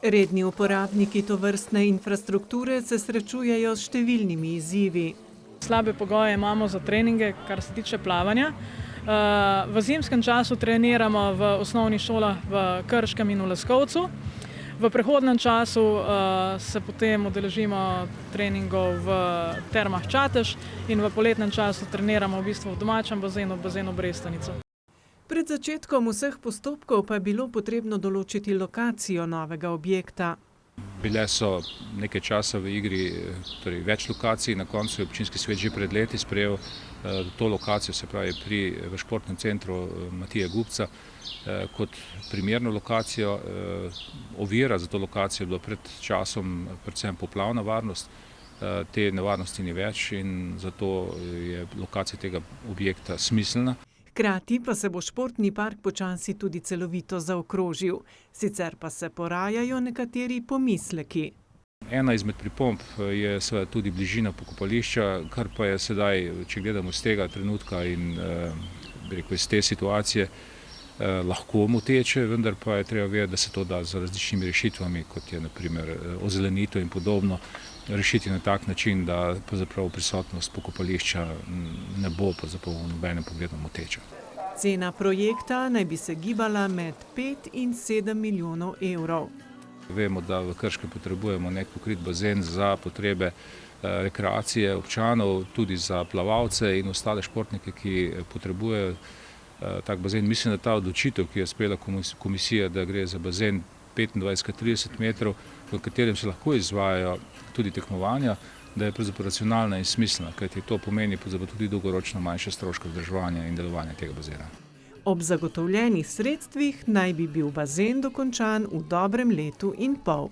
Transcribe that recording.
Redni uporabniki tovrstne infrastrukture se srečujejo s številnimi izzivi. Slabe pogoje imamo za treninge, kar se tiče plavanja. V zimskem času treniramo v osnovnih šolah v Krškem in v Leskovcu. V prehodnem času se potem udeležimo treningov v Termah Čatež in v poletnem času treniramo v bistvu v domačem bazenu Brestanica. Pred začetkom vseh postopkov pa je bilo potrebno določiti lokacijo novega objekta. Bile so nekaj časa v igri, torej več lokacij, na koncu je občinski svet že pred leti sprejel to lokacijo, se pravi v športnem centru Matije Gubca, kot primerno lokacijo. Ovira za to lokacijo je bilo pred časom predvsem poplavna varnost. Te nevarnosti ni več in zato je lokacija tega objekta smiselna. Hkrati pa se bo športni park počasi tudi celovito zaokrožil. Sicer pa se porajajo nekateri pomisleki. Ena izmed pripomb je seveda tudi bližina pokopališča, kar pa je sedaj, če gledamo z tega trenutka in iz te situacije, lahko moteče, vendar pa je treba vedeti, da se to da z različnimi rešitvami, kot je na primer ozelenitev in podobno, rešiti na tak način, da prisotnost pokopališča ne bo v nobenem pogledu moteča. Cena projekta naj bi se gibala med 5 in 7 milijonov evrov. Vemo, da v Krškem potrebujemo nek pokrit bazen za potrebe rekreacije občanov, tudi za plavalce in ostale športnike, ki potrebujejo tak bazen. Mislim, da ta odločitev, ki je sprejela komisija, da gre za bazen 25-30 metrov, v katerem se lahko izvajajo tudi tekmovanja, da je pravzaprav racionalna in smiselna, kajti to pomeni tudi dolgoročno manjše stroške vzdrževanja in delovanja tega bazena. Ob zagotovljenih sredstvih naj bi bil bazen dokončan v dobrem letu in pol.